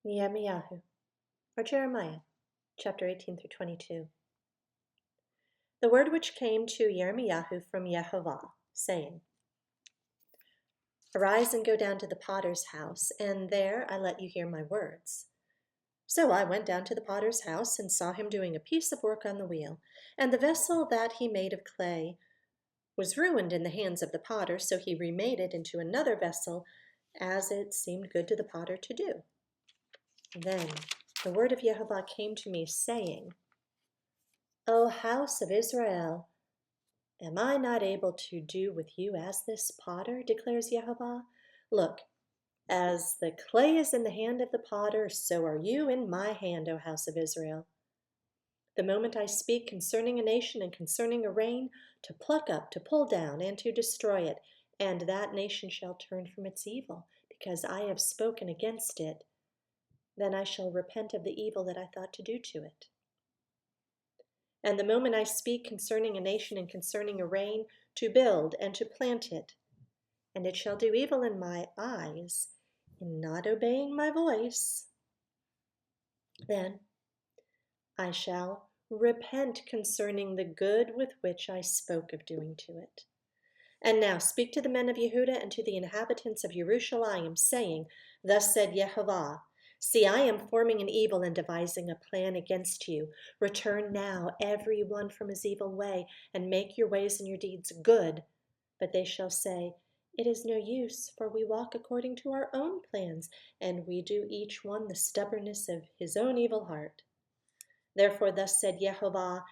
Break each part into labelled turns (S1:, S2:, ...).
S1: Yirmiyahu, or Jeremiah, chapter 18 through 22. The word which came to Yirmiyahu from Yehovah, saying, Arise and go down to the potter's house, and there I let you hear my words. So I went down to the potter's house and saw him doing a piece of work on the wheel, and the vessel that he made of clay was ruined in the hands of the potter, so he remade it into another vessel, as it seemed good to the potter to do. Then the word of Yehovah came to me, saying, O house of Israel, am I not able to do with you as this potter, declares Yehovah? Look, as the clay is in the hand of the potter, so are you in my hand, O house of Israel. The moment I speak concerning a nation and concerning a reign, to pluck up, to pull down, and to destroy it, and that nation shall turn from its evil, because I have spoken against it, then I shall repent of the evil that I thought to do to it. And the moment I speak concerning a nation and concerning a reign, to build and to plant it, and it shall do evil in my eyes, in not obeying my voice, then I shall repent concerning the good with which I spoke of doing to it. And now speak to the men of Yehuda and to the inhabitants of Jerusalem, saying, Thus said Yehovah, See, I am forming an evil and devising a plan against you. Return now, every one from his evil way, and make your ways and your deeds good. But they shall say, It is no use, for we walk according to our own plans, and we do each one the stubbornness of his own evil heart. Therefore thus said Yehovah,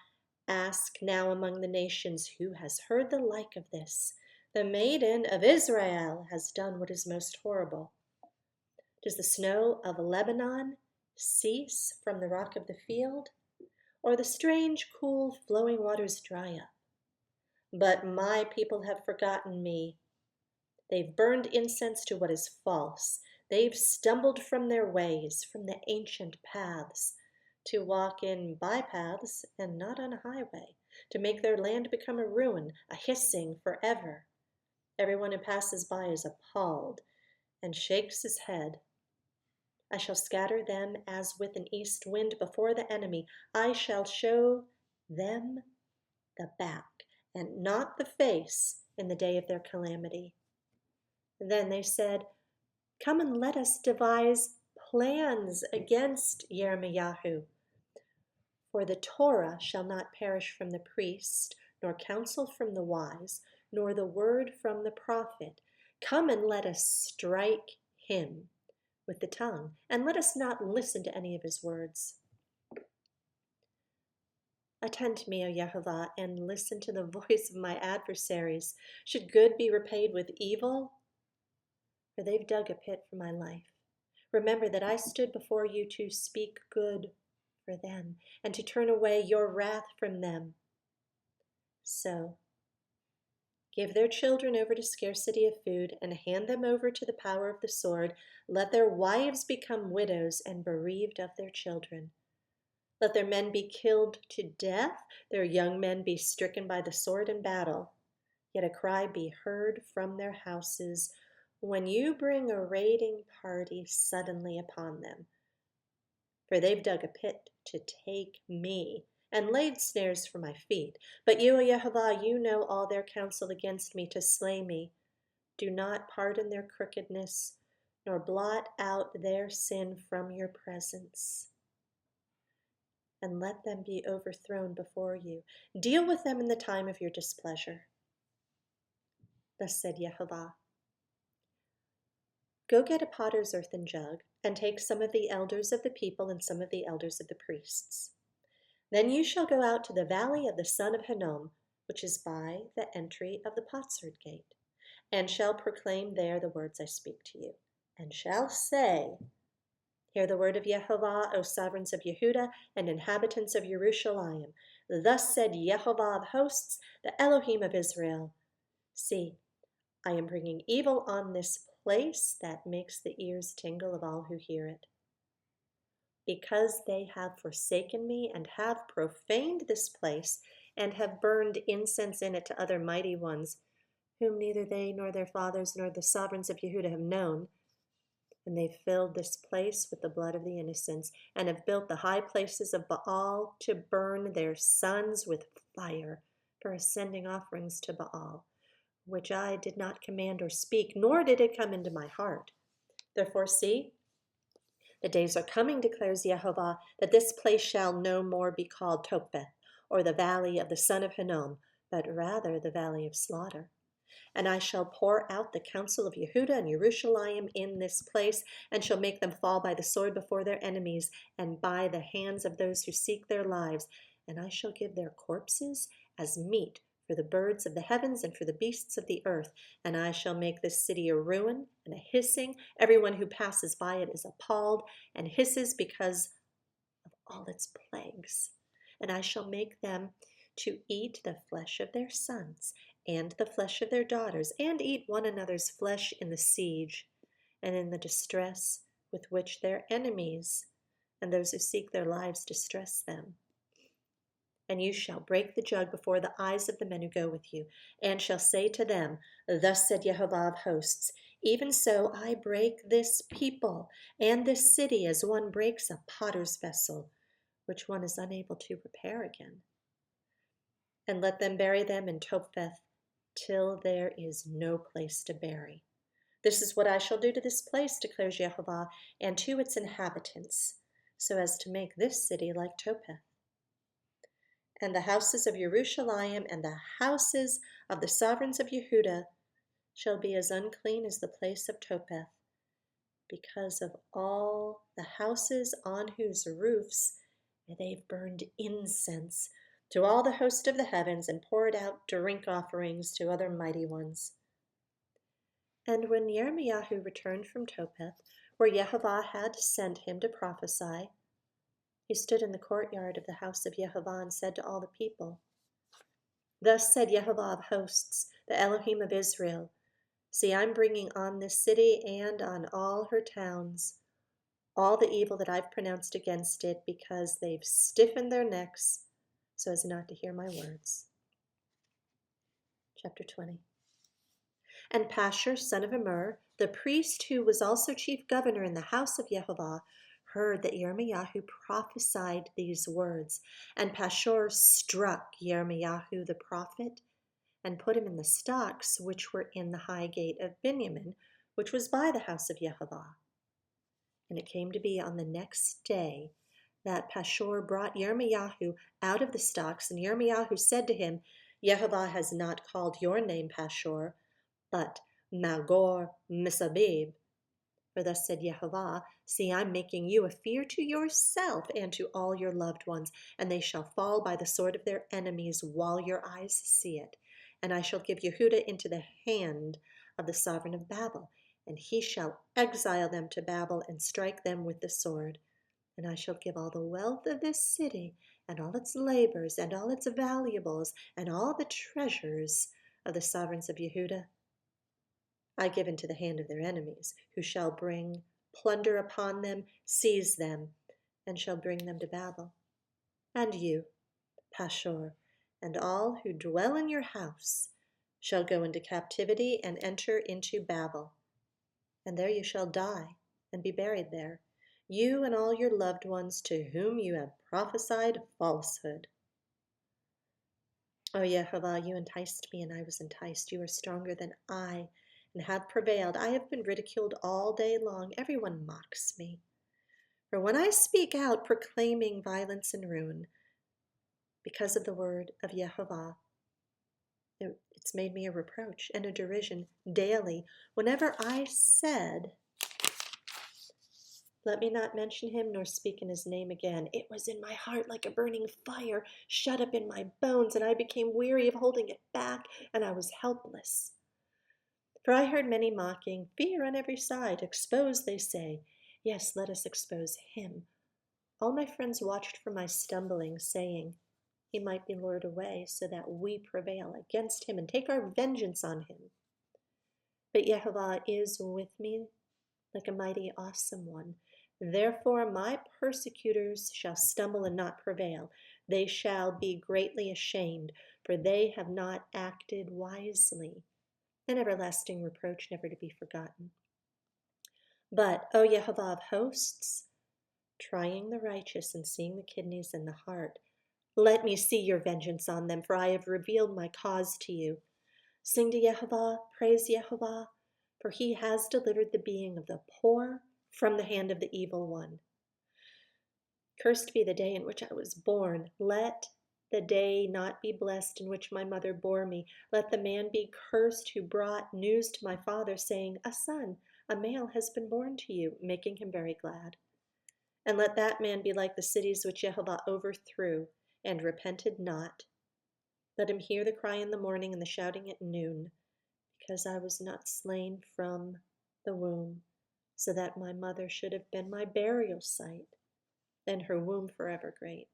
S1: Ask now among the nations, who has heard the like of this? The maiden of Israel has done what is most horrible. Does the snow of Lebanon cease from the rock of the field, or the strange, cool, flowing waters dry up? But my people have forgotten me. They've burned incense to what is false. They've stumbled from their ways, from the ancient paths, to walk in bypaths and not on a highway, to make their land become a ruin, a hissing forever. Everyone who passes by is appalled and shakes his head. I shall scatter them as with an east wind before the enemy. I shall show them the back and not the face in the day of their calamity. Then they said, Come and let us devise plans against Yirmiyahu. For the Torah shall not perish from the priest, nor counsel from the wise, nor the word from the prophet. Come and let us strike him with the tongue, and let us not listen to any of his words. Attend to me, O Yehovah, and listen to the voice of my adversaries. Should good be repaid with evil? For they've dug a pit for my life. Remember that I stood before you to speak good for them, and to turn away your wrath from them. So, give their children over to scarcity of food, and hand them over to the power of the sword. Let their wives become widows and bereaved of their children. Let their men be killed to death, their young men be stricken by the sword in battle. Yet a cry be heard from their houses when you bring a raiding party suddenly upon them. For they've dug a pit to take me, and laid snares for my feet. But you, O Yehovah, you know all their counsel against me to slay me. Do not pardon their crookedness, nor blot out their sin from your presence. And let them be overthrown before you. Deal with them in the time of your displeasure. Thus said Yehovah, Go get a potter's earthen jug, and take some of the elders of the people and some of the elders of the priests. Then you shall go out to the valley of the son of Hinnom, which is by the entry of the potsherd gate, and shall proclaim there the words I speak to you, and shall say, Hear the word of Yehovah, O sovereigns of Yehuda and inhabitants of Jerusalem. Thus said Yehovah of hosts, the Elohim of Israel. See, I am bringing evil on this place that makes the ears tingle of all who hear it. Because they have forsaken me and have profaned this place and have burned incense in it to other mighty ones, whom neither they nor their fathers nor the sovereigns of Yehuda have known, And they filled this place with the blood of the innocents, and have built the high places of Baal to burn their sons with fire for ascending offerings to Baal, which I did not command or speak, nor did it come into my heart. Therefore, see, the days are coming, declares Jehovah, that this place shall no more be called Topheth, or the valley of the son of Hinnom, but rather the valley of slaughter. And I shall pour out the counsel of Yehuda and Jerusalem in this place, and shall make them fall by the sword before their enemies, and by the hands of those who seek their lives. And I shall give their corpses as meat for the birds of the heavens and for the beasts of the earth. And I shall make this city a ruin and a hissing. Everyone who passes by it is appalled and hisses because of all its plagues. And I shall make them to eat the flesh of their sons and the flesh of their daughters, and eat one another's flesh in the siege and in the distress with which their enemies and those who seek their lives distress them. And you shall break the jug before the eyes of the men who go with you, and shall say to them, Thus said Jehovah of hosts, even so I break this people and this city as one breaks a potter's vessel, which one is unable to repair again. And let them bury them in Topheth, till there is no place to bury. This is what I shall do to this place, declares Jehovah, and to its inhabitants, so as to make this city like Topheth. And the houses of Jerusalem and the houses of the sovereigns of Yehuda shall be as unclean as the place of Topheth, because of all the houses on whose roofs they've burned incense to all the host of the heavens, and poured out drink offerings to other mighty ones. And when Yirmiyahu returned from Topheth, where Jehovah had sent him to prophesy, he stood in the courtyard of the house of Jehovah and said to all the people, Thus said Jehovah of hosts, the Elohim of Israel, See, I'm bringing on this city and on all her towns all the evil that I've pronounced against it, because they've stiffened their necks so as not to hear my words. Chapter 20. And Pashur, son of Immer, the priest who was also chief governor in the house of Jehovah, heard that Yirmiyahu prophesied these words. And Pashur struck Yirmiyahu the prophet, and put him in the stocks which were in the high gate of Benjamin, which was by the house of Jehovah. And it came to be on the next day that Pashur brought Yirmiyahu out of the stocks, and Yirmiyahu said to him, Jehovah has not called your name Pashur, but Magor Misabib. For thus said Jehovah, See, I'm making you a fear to yourself and to all your loved ones, and they shall fall by the sword of their enemies while your eyes see it. And I shall give Yehuda into the hand of the sovereign of Babel, and he shall exile them to Babel and strike them with the sword. And I shall give all the wealth of this city, and all its labors, and all its valuables, and all the treasures of the sovereigns of Yehuda, I give into the hand of their enemies, who shall bring plunder upon them, seize them, and shall bring them to Babel. And you, Pashur, and all who dwell in your house, shall go into captivity and enter into Babel. And there you shall die, and be buried there, you and all your loved ones to whom you have prophesied falsehood. O Yehovah, you enticed me, and I was enticed. You are stronger than I, and have prevailed. I have been ridiculed all day long. Everyone mocks me. For when I speak out, proclaiming violence and ruin, because of the word of Yehovah, it's made me a reproach and a derision daily. Whenever I said, Let me not mention him nor speak in his name again, it was in my heart like a burning fire, shut up in my bones, and I became weary of holding it back, and I was helpless. For I heard many mocking, Fear on every side, expose, they say. Yes, let us expose him. All my friends watched for my stumbling, saying, He might be lured away, so that we prevail against him and take our vengeance on him. But Yehovah is with me like a mighty, awesome one. Therefore my persecutors shall stumble and not prevail. They shall be greatly ashamed, for they have not acted wisely. An everlasting reproach never to be forgotten. But, O Yehovah of hosts, trying the righteous and seeing the kidneys and the heart, let me see your vengeance on them, for I have revealed my cause to you. Sing to Yehovah, praise Yehovah, for he has delivered the being of the poor from the hand of the evil one. Cursed be the day in which I was born. Let the day not be blessed in which my mother bore me. Let the man be cursed who brought news to my father, saying, a son, a male has been born to you, making him very glad. And let that man be like the cities which Yehovah overthrew and repented not. Let him hear the cry in the morning and the shouting at noon, because I was not slain from the womb, so that my mother should have been my burial site, and her womb forever great.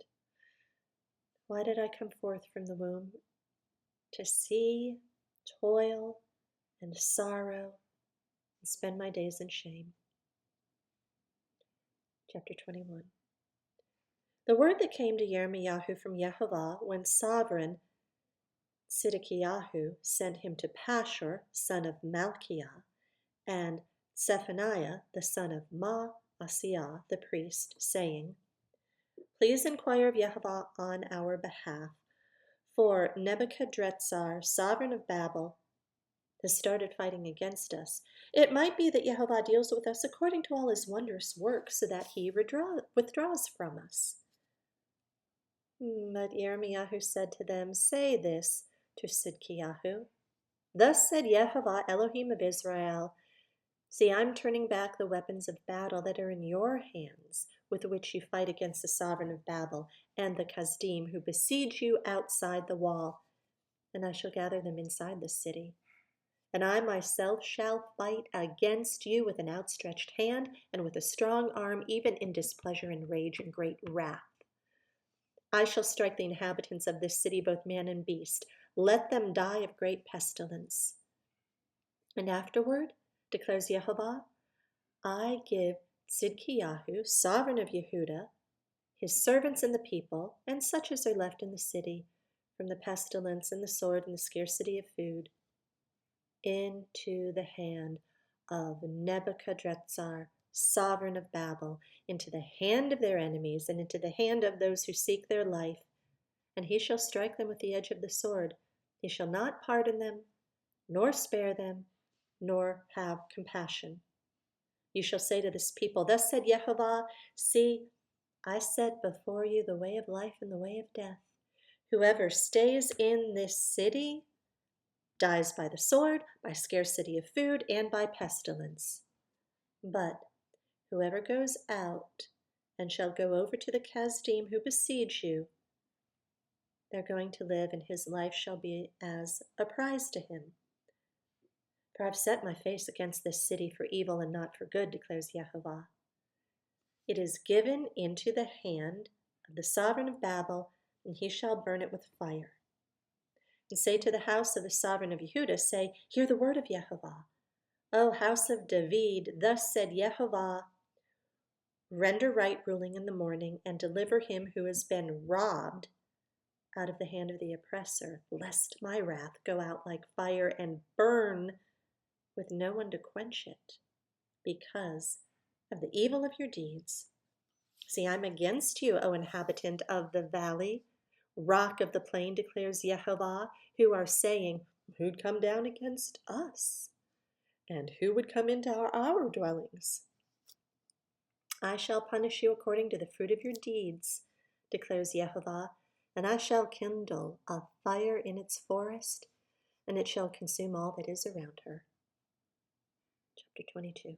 S1: Why did I come forth from the womb? To see toil and sorrow and spend my days in shame. Chapter 21. The word that came to Yirmiyahu from Yehovah when sovereign Sidkiyahu sent him to Pashur, son of Malchiah, and Zephaniah, the son of Maaseiah, the priest, saying, please inquire of Yehovah on our behalf, for Nebuchadrezzar, sovereign of Babel, has started fighting against us. It might be that Yehovah deals with us according to all his wondrous works, so that he withdraws from us. But Yirmiyahu said to them, say this to Sidkiyahu. Thus said Yehovah, Elohim of Israel, see, I'm turning back the weapons of battle that are in your hands, with which you fight against the sovereign of Babel and the Kasdim who besiege you outside the wall, and I shall gather them inside the city. And I myself shall fight against you with an outstretched hand and with a strong arm, even in displeasure and rage and great wrath. I shall strike the inhabitants of this city, both man and beast. Let them die of great pestilence. And afterward, declares Yehovah, I give Sidkiyahu, sovereign of Yehudah, his servants and the people, and such as are left in the city, from the pestilence and the sword and the scarcity of food, into the hand of Nebuchadrezzar, sovereign of Babel, into the hand of their enemies, and into the hand of those who seek their life. And he shall strike them with the edge of the sword. He shall not pardon them, nor spare them, nor have compassion. You shall say to this people, thus said Yehovah, see, I set before you the way of life and the way of death. Whoever stays in this city dies by the sword, by scarcity of food, and by pestilence. But whoever goes out and shall go over to the Kasdim who besiege you, they're going to live, and his life shall be as a prize to him. For I've set my face against this city for evil and not for good, declares Yehovah. It is given into the hand of the sovereign of Babel, and he shall burn it with fire. And say to the house of the sovereign of Yehudah, say, hear the word of Yehovah. O house of David, thus said Yehovah, render right ruling in the morning, and deliver him who has been robbed out of the hand of the oppressor, lest my wrath go out like fire and burn with no one to quench it, because of the evil of your deeds. See, I'm against you, O inhabitant of the valley, rock of the plain, declares Yehovah, who are saying, who'd come down against us? And who would come into our dwellings? I shall punish you according to the fruit of your deeds, declares Yehovah, and I shall kindle a fire in its forest, and it shall consume all that is around her. Chapter 22.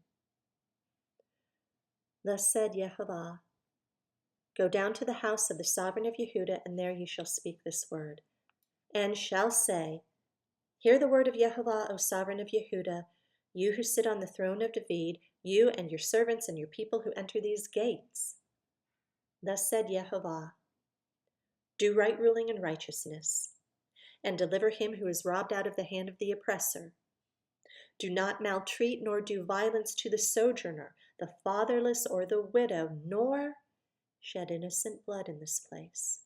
S1: Thus said Yehovah, go down to the house of the sovereign of Yehudah, and there you shall speak this word, and shall say, hear the word of Yehovah, O sovereign of Yehudah, you who sit on the throne of David, you and your servants and your people who enter these gates. Thus said Yehovah, do right ruling and righteousness, and deliver him who is robbed out of the hand of the oppressor. Do not maltreat nor do violence to the sojourner, the fatherless, or the widow, nor shed innocent blood in this place.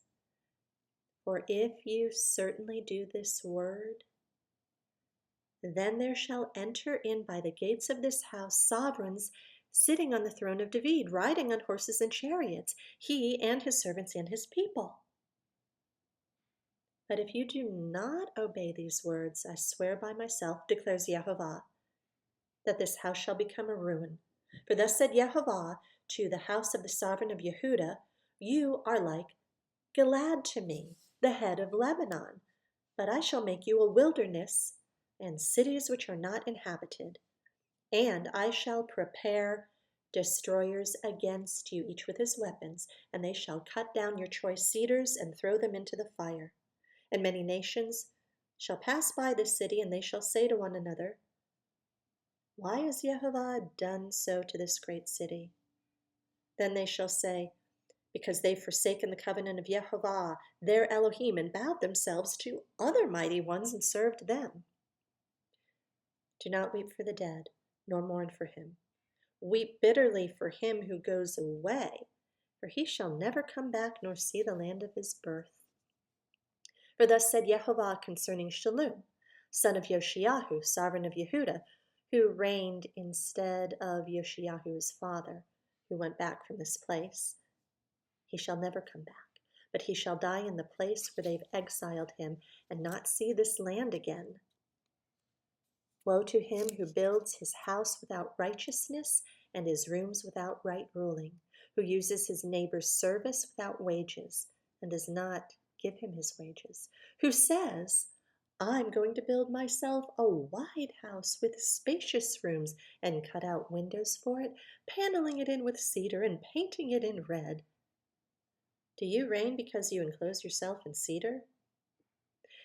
S1: For if you certainly do this word, then there shall enter in by the gates of this house sovereigns sitting on the throne of David, riding on horses and chariots, he and his servants and his people. But if you do not obey these words, I swear by myself, declares Yehovah, that this house shall become a ruin. For thus said Yehovah to the house of the sovereign of Yehuda, you are like Gilad to me, the head of Lebanon, but I shall make you a wilderness and cities which are not inhabited. And I shall prepare destroyers against you, each with his weapons, and they shall cut down your choice cedars and throw them into the fire. And many nations shall pass by this city, and they shall say to one another, why has Yehovah done so to this great city? Then they shall say, because they've forsaken the covenant of Yehovah, their Elohim, and bowed themselves to other mighty ones and served them. Do not weep for the dead, nor mourn for him. Weep bitterly for him who goes away, for he shall never come back nor see the land of his birth. For thus said Yehovah concerning Shallum, son of Yoshiyahu, sovereign of Yehuda, who reigned instead of Yoshiyahu's father, who went back from this place. He shall never come back, but he shall die in the place where they've exiled him and not see this land again. Woe to him who builds his house without righteousness and his rooms without right ruling, who uses his neighbor's service without wages and does not give him his wages, who says, I'm going to build myself a wide house with spacious rooms and cut out windows for it, paneling it in with cedar and painting it in red. Do you reign because you enclose yourself in cedar?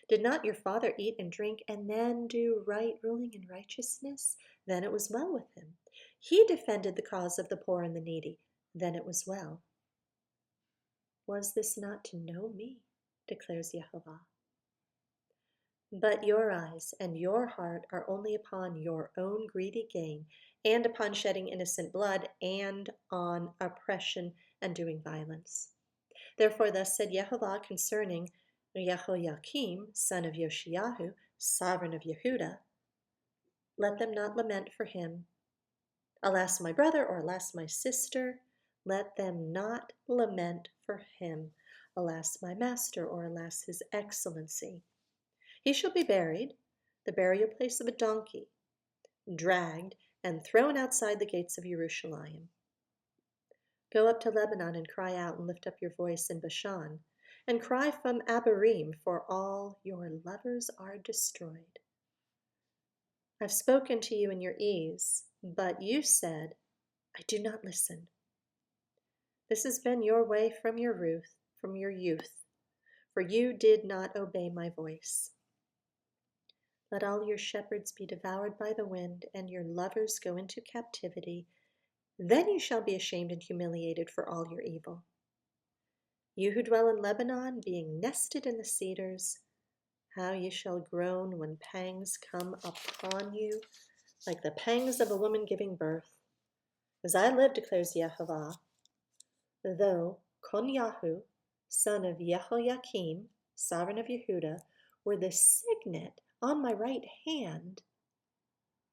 S1: Did not your father eat and drink and then do right ruling and righteousness? Then it was well with him. He defended the cause of the poor and the needy. Then it was well. Was this not to know me? Declares Yehovah. But your eyes and your heart are only upon your own greedy gain, and upon shedding innocent blood, and on oppression and doing violence. Therefore thus said Yehovah concerning Yehoiakim, son of Yoshiyahu, sovereign of Yehuda, let them not lament for him. Alas, my brother, or alas, my sister, let them not lament for him. Alas, my master, or alas, his excellency. He shall be buried, the burial place of a donkey, dragged and thrown outside the gates of Jerusalem. Go up to Lebanon and cry out and lift up your voice in Bashan, and cry from Abarim, for all your lovers are destroyed. I've spoken to you in your ease, but you said, I do not listen. This has been your way from your youth, for you did not obey my voice. Let all your shepherds be devoured by the wind, and your lovers go into captivity. Then you shall be ashamed and humiliated for all your evil. You who dwell in Lebanon, being nested in the cedars, how you shall groan when pangs come upon you, like the pangs of a woman giving birth. As I live, declares Yehovah, though Konyahu, son of Yehoiakim, sovereign of Yehuda, were the signet on my right hand,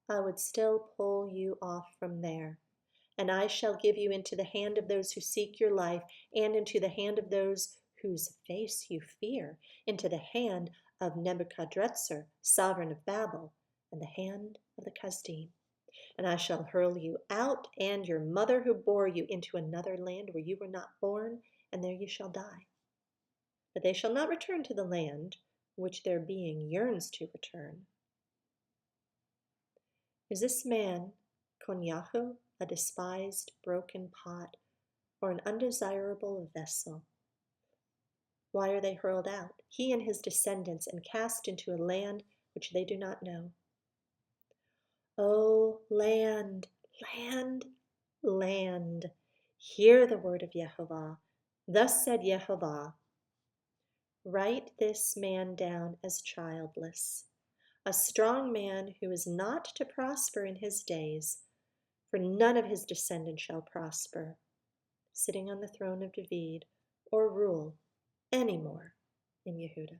S1: I would still pull you off from there, and I shall give you into the hand of those who seek your life, and into the hand of those whose face you fear, into the hand of Nebuchadrezzar, sovereign of Babel, and the hand of the Kasdim. And I shall hurl you out and your mother who bore you into another land where you were not born, and there you shall die. But they shall not return to the land which their being yearns to return. Is this man, Konyahu, a despised broken pot, or an undesirable vessel? Why are they hurled out, he and his descendants, and cast into a land which they do not know? O land, land, land, hear the word of Yehovah. Thus said Yehovah, write this man down as childless, a strong man who is not to prosper in his days, for none of his descendants shall prosper, sitting on the throne of David, or rule any more in Yehuda.